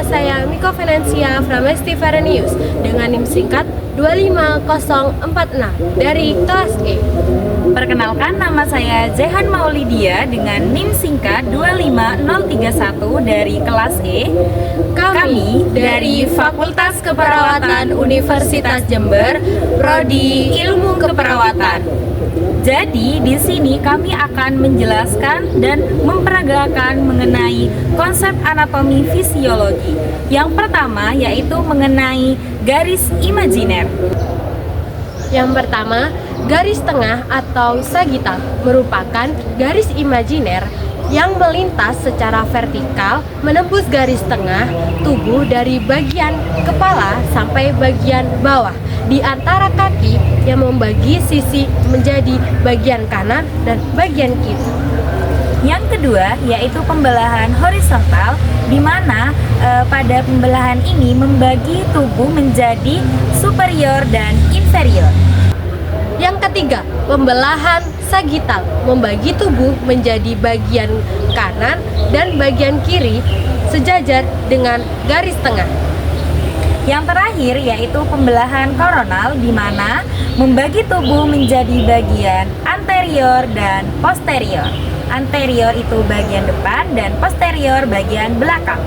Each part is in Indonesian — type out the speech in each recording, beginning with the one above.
saya Miko Venansia Framesti Verenius dengan NIM singkat 25046 dari kelas E. Perkenalkan, nama saya Zehan Maulidia dengan NIM singkat 25031 dari kelas E. Kami dari Fakultas Keperawatan Universitas Jember, Prodi Ilmu Keperawatan. Jadi di sini kami akan menjelaskan dan memperagakan mengenai konsep anatomi fisiologi. Yang pertama yaitu mengenai garis imajiner. Yang pertama, garis tengah atau sagital merupakan garis imajiner yang melintas secara vertikal menembus garis tengah tubuh dari bagian kepala sampai bagian bawah di antara kaki yang membagi sisi menjadi bagian kanan dan bagian kiri. Yang kedua yaitu pembelahan horizontal, di mana pada pembelahan ini membagi tubuh menjadi superior dan inferior. Yang ketiga, pembelahan sagital membagi tubuh menjadi bagian kanan dan bagian kiri sejajar dengan garis tengah. Yang terakhir yaitu pembelahan koronal, di mana membagi tubuh menjadi bagian anterior dan posterior. Anterior itu bagian depan dan posterior bagian belakang.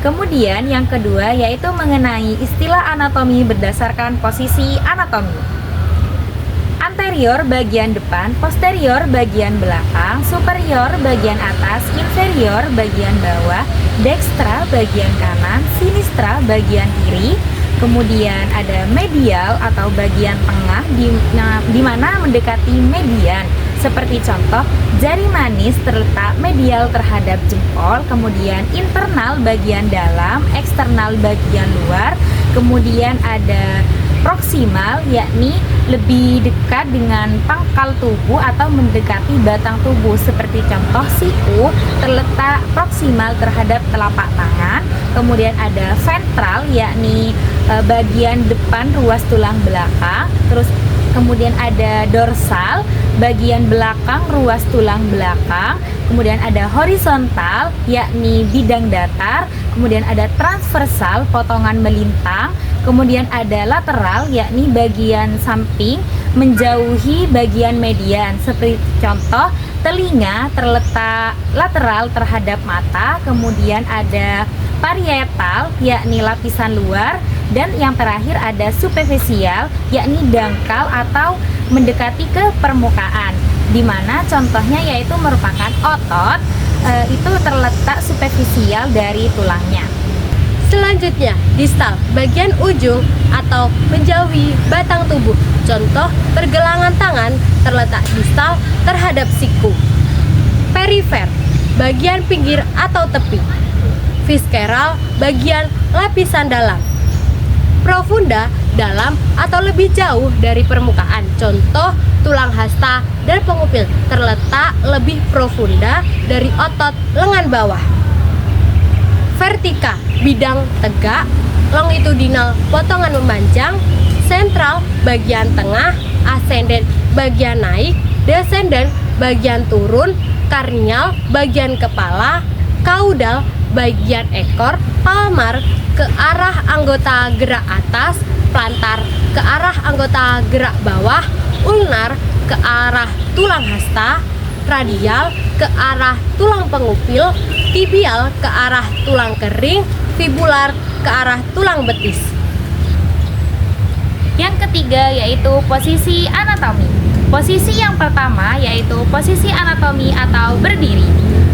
Kemudian yang kedua yaitu mengenai istilah anatomi berdasarkan posisi anatomi. Anterior bagian depan, posterior bagian belakang, superior bagian atas, inferior bagian bawah, dextra bagian kanan, sinistra bagian kiri. Kemudian ada medial atau bagian tengah di mana mendekati median. Seperti contoh, jari manis terletak medial terhadap jempol, kemudian internal bagian dalam, eksternal bagian luar, kemudian ada proksimal, yakni lebih dekat dengan pangkal tubuh atau mendekati batang tubuh. Seperti contoh, siku terletak proksimal terhadap telapak tangan. Kemudian ada ventral, yakni bagian depan ruas tulang belakang. Terus kemudian ada dorsal, bagian belakang ruas tulang belakang. Kemudian ada horizontal, yakni bidang datar. Kemudian ada transversal, potongan melintang. Kemudian ada lateral, yakni bagian samping menjauhi bagian median. Seperti contoh, telinga terletak lateral terhadap mata. Kemudian ada parietal, yakni lapisan luar. Dan yang terakhir ada superficial, yakni dangkal atau mendekati ke permukaan, di mana contohnya yaitu merupakan otot itu terletak superficial dari tulangnya. Selanjutnya, distal, bagian ujung atau menjauhi batang tubuh. Contoh, pergelangan tangan terletak distal terhadap siku. Perifer, bagian pinggir atau tepi. Visceral, bagian lapisan dalam. Profunda, dalam atau lebih jauh dari permukaan. Contoh, tulang hasta dan pengupil terletak lebih profunda dari otot lengan bawah. Vertika, bidang tegak. Longitudinal, potongan memanjang. Sentral, bagian tengah. Ascendent, bagian naik. Descendant, bagian turun. Karnial, bagian kepala. Caudal, bagian ekor. Palmar, ke arah anggota gerak atas. Plantar, ke arah anggota gerak bawah. Ulnar, ke arah tulang hasta. Radial, ke arah tulang pengupil. Tibial, ke arah tulang kering. Fibular, ke arah tulang betis. Yang ketiga yaitu posisi anatomi. Posisi yang pertama yaitu posisi anatomi atau berdiri.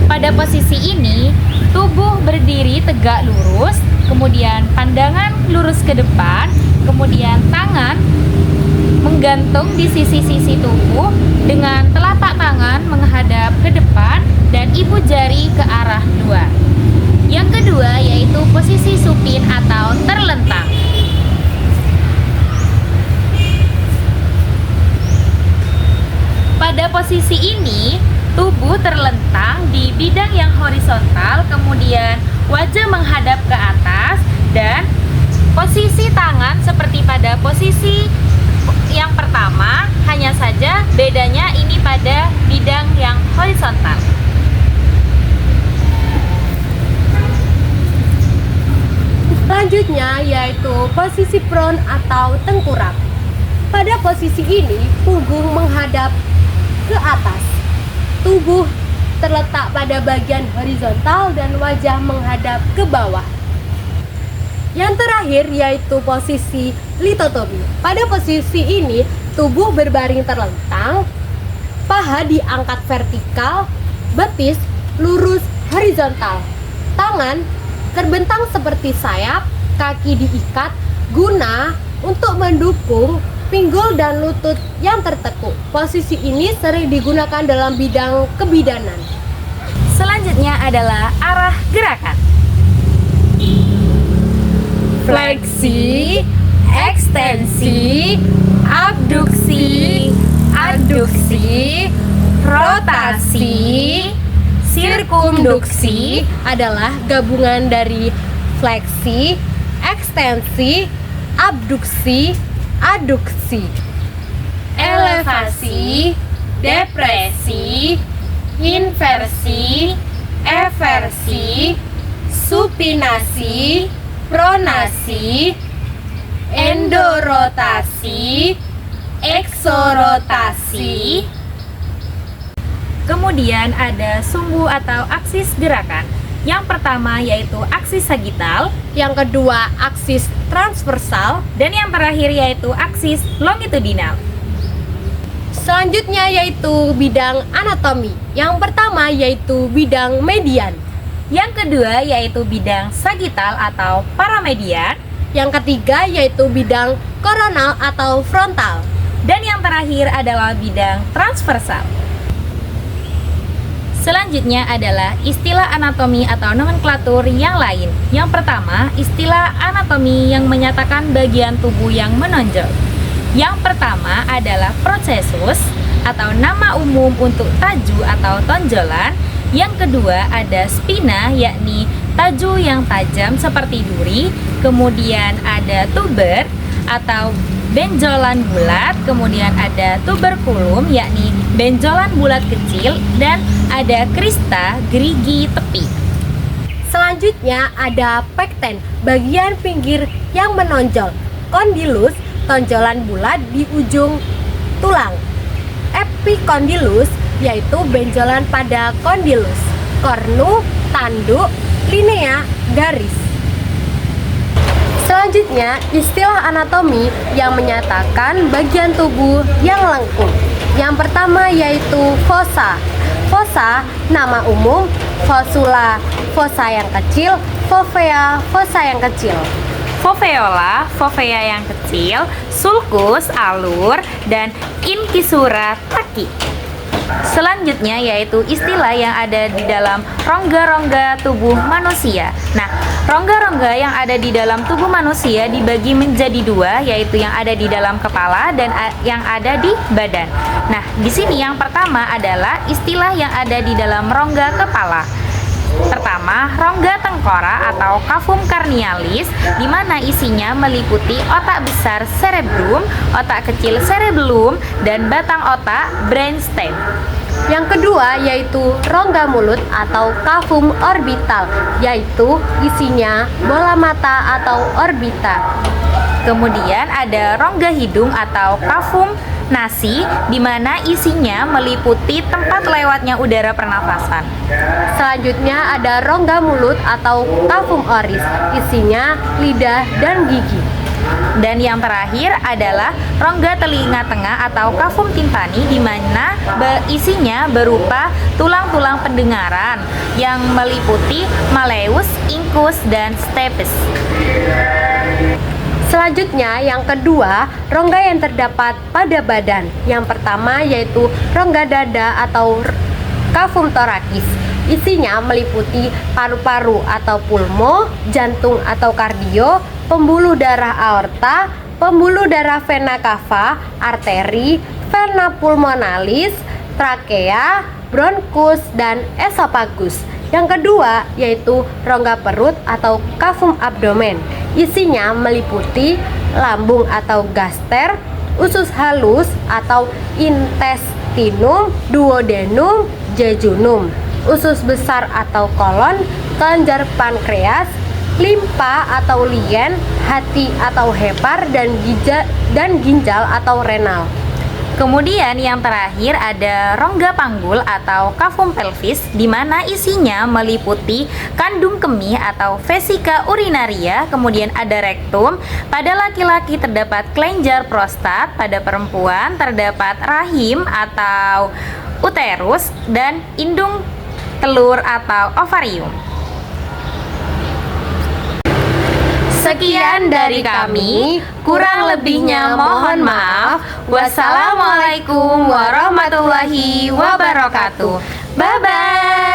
Pada posisi ini, tubuh berdiri tegak lurus, kemudian pandangan lurus ke depan, kemudian tangan menggantung di sisi-sisi tubuh dengan telapak tangan menghadap ke depan dan ibu jari ke arah luar. Yang kedua yaitu posisi supin atau terlentang. Pada posisi ini, tubuh terlentang di bidang yang horizontal, kemudian wajah menghadap ke atas, dan posisi tangan seperti pada posisi yang pertama, hanya saja bedanya ini pada bidang yang horizontal. Selanjutnya yaitu posisi prone atau tengkurap. Pada posisi ini, punggung menghadap ke atas. Tubuh terletak pada bagian horizontal dan wajah menghadap ke bawah. Yang terakhir yaitu posisi litotomi. Pada posisi ini, tubuh berbaring terlentang, paha diangkat vertikal, betis lurus horizontal. Tangan terbentang seperti sayap, kaki diikat guna untuk mendukung pinggul dan lutut yang tertekuk. Posisi ini sering digunakan dalam bidang kebidanan. Selanjutnya adalah arah gerakan. Fleksi, ekstensi, abduksi, adduksi, rotasi, sirkumduksi Adalah gabungan dari fleksi, ekstensi, abduksi, aduksi, elevasi, depresi, inversi, eversi, supinasi, pronasi, endorotasi, eksorotasi. Kemudian ada sumbu atau aksis gerakan. Yang pertama yaitu aksis sagital, yang kedua aksis transversal, dan yang terakhir yaitu aksis longitudinal. selanjutnya yaitu bidang anatomi. Yang pertama yaitu bidang median, Yang kedua yaitu bidang sagital atau paramedian, yang ketiga yaitu bidang koronal atau frontal. dan yang terakhir adalah bidang transversal. Selanjutnya adalah istilah anatomi atau nomenklatur yang lain. Yang pertama, istilah anatomi yang menyatakan bagian tubuh yang menonjol. Yang pertama adalah procesus atau nama umum untuk taju atau tonjolan. Yang kedua ada spina, yakni taju yang tajam seperti duri. Kemudian ada tuber atau benjolan bulat. Kemudian ada tuberculum, yakni benjolan bulat kecil. Dan ada crista, gerigi tepi. Selanjutnya ada pekten, bagian pinggir yang menonjol. Condylus, tonjolan bulat di ujung tulang. Epicondylus, yaitu benjolan pada condylus. Cornu, tanduk, linea, garis. Selanjutnya, istilah anatomi yang menyatakan bagian tubuh yang lengkung. Yang pertama yaitu fossa. Fossa, nama umum, fossula, fossa yang kecil, fovea, fossa yang kecil. Foveola, fovea yang kecil, sulcus, alur, dan incisura, taki. Selanjutnya yaitu istilah yang ada di dalam rongga-rongga tubuh manusia. Nah, rongga-rongga yang ada di dalam tubuh manusia dibagi menjadi dua, yaitu yang ada di dalam kepala dan yang ada di badan. Nah, di sini yang pertama adalah istilah yang ada di dalam rongga kepala. Pertama, rongga tengkorak atau cavum carnialis, di mana isinya meliputi otak besar cerebrum, otak kecil cerebellum, dan batang otak brainstem. Yang kedua yaitu rongga mulut atau cavum orbital, yaitu isinya bola mata atau orbita. Kemudian ada rongga hidung atau cavum nasi, di mana isinya meliputi tempat lewatnya udara pernafasan. Selanjutnya ada rongga mulut atau cavum oris, isinya lidah dan gigi. Dan yang terakhir adalah rongga telinga tengah atau cavum timpani, di mana isinya berupa tulang-tulang pendengaran yang meliputi malleus, incus, dan stapes. Selanjutnya yang kedua, rongga yang terdapat pada badan. Yang pertama yaitu rongga dada atau cavum thoracis. Isinya meliputi paru-paru atau pulmo, jantung atau kardio, pembuluh darah aorta, pembuluh darah vena cava, arteri, vena pulmonalis, trakea, bronkus, dan esophagus. Yang kedua yaitu rongga perut atau cavum abdomen. Isinya meliputi lambung atau gaster, usus halus atau intestinum, duodenum, jejunum, usus besar atau kolon, kelenjar pankreas, limpa atau lien, hati atau hepar, dan ginjal atau renal. Kemudian yang terakhir ada rongga panggul atau cavum pelvis, di mana isinya meliputi kandung kemih atau vesika urinaria. Kemudian ada rektum. Pada laki-laki terdapat kelenjar prostat, pada perempuan terdapat rahim atau uterus, dan indung telur atau ovarium. Sekian dari kami, kurang lebihnya mohon maaf. Wassalamualaikum warahmatullahi wabarakatuh. Bye-bye.